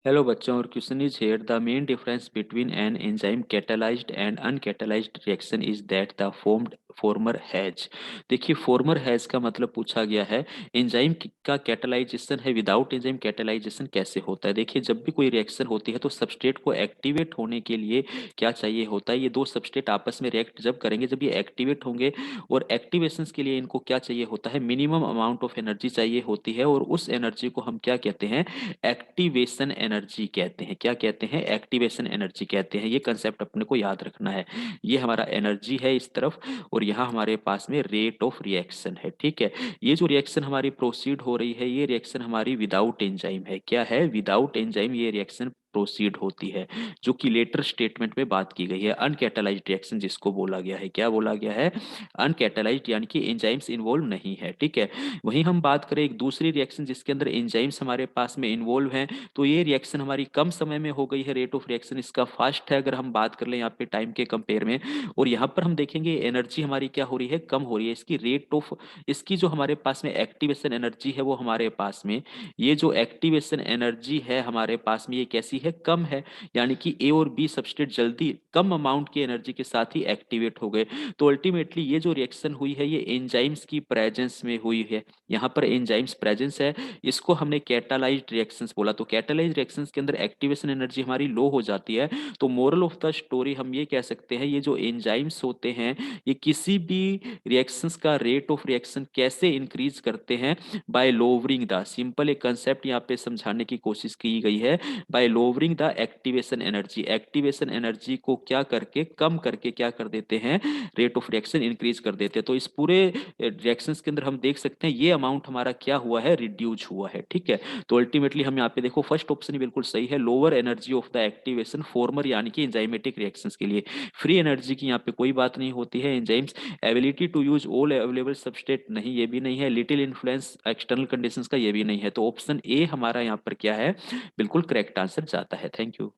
Hello बच्चों, और question is here the main difference between an enzyme catalysed and uncatalysed reaction is that the formed farmer has. देखिए, farmer has का मतलब पूछा गया है एंजाइम का कैटालाइजेशन है, विदाउट एंजाइम कैटालाइजेशन कैसे होता है। देखिए, जब भी कोई रिएक्शन होती है तो सबस्ट्रेट को एक्टिवेट होने के लिए क्या चाहिए होता है, ये दो सबस्ट्रेट आपस में रिएक्ट जब करेंगे, जब ये एक्टिवेट होंगे, और एक्टिवेशन के लिए इनको क्या चाहिए होता है, मिनिमम अमाउंट ऑफ एनर्जी चाहिए होती है, और उस एनर्जी को हम क्या कहते हैं, एक्टिवेशन एनर्जी कहते हैं। क्या कहते हैं, एक्टिवेशन एनर्जी कहते हैं। ये कंसेप्ट अपने को याद रखना है। ये हमारा एनर्जी है इस तरफ, और यहाँ हमारे पास में रेट ऑफ रिएक्शन है। ठीक है, ये जो रिएक्शन हमारी प्रोसीड हो रही है, ये रिएक्शन हमारी विदाउट एंजाइम है। क्या है, विदाउट एंजाइम ये रिएक्शन प्रोसीड होती है, जो कि लेटर स्टेटमेंट में बात की गई है। अनकैटालाइज्ड रिएक्शन जिसको बोला गया है, क्या बोला गया है, अनकैटालाइज्ड, यानी कि एंजाइम्स इन्वॉल्व नहीं है। ठीक है, वहीं हम बात करें एक दूसरी रिएक्शन जिसके अंदर एंजाइम्स हमारे पास में इन्वॉल्व हैं, तो ये रिएक्शन हमारी कम समय में हो गई है। रेट ऑफ रिएक्शन इसका फास्ट है, अगर हम बात कर लें यहाँ पे टाइम के कंपेयर में। और यहाँ पर हम देखेंगे एनर्जी हमारी क्या हो रही है, कम हो रही है। इसकी रेट ऑफ, इसकी जो हमारे पास में एक्टिवेशन एनर्जी है वो हमारे पास में, ये जो एक्टिवेशन एनर्जी है हमारे पास में, ये कैसी है, कम है। यानी कि ए और बी सबस्ट्रेट जल्दी कम अमाउंट की एनर्जी के साथ ही एक्टिवेट हो गए। तो अल्टीमेटली ये जो रिएक्शन हुई है, ये एंजाइम्स की प्रेजेंस में हुई है। यहाँ पर एंजाइम्स प्रेजेंस है, इसको हमने कैटालाइज्ड रिएक्शंस बोला। तो कैटालाइज्ड रिएक्शंस के अंदर एक्टिवेशन एनर्जी हमारी लो हो जाती है। तो मोरल ऑफ द स्टोरी हम ये कह सकते हैं, ये जो एंजाइम्स होते हैं, ये किसी भी रिएक्शंस का रेट ऑफ रिएक्शन कैसे इंक्रीज करते हैं, बाय लोवरिंग द, सिंपल एक कंसेप्ट यहाँ पे समझाने की कोशिश की गई है, by lowering the activation energy. Activation energy को क्या करके, कम करके क्या कर देते हैं, रेट ऑफ रिएक्शन इंक्रीज कर देते हैं। तो इस पूरे रिएक्शंस के अंदर हम देख सकते हैं ये अमाउंट हमारा क्या हुआ है, रिड्यूस हुआ है। ठीक है, तो अल्टीमेटली हम यहाँ पे देखो फर्स्ट ऑप्शन ही बिल्कुल सही है, lower energy of the activation farmer, यानी कि एंजाइमेटिक रिएक्शंस के लिए। फ्री एनर्जी की यहाँ पे कोई बात नहीं होती है। Enzymes ability to use all available substrate, नहीं, ये भी नहीं है। लिटिल इन्फ्लुएंस एक्सटर्नल कंडीशंस का, ये भी नहीं है। तो ऑप्शन ए हमारा यहाँ पर क्या है, बिल्कुल करेक्ट आंसर जाता है। Thank you.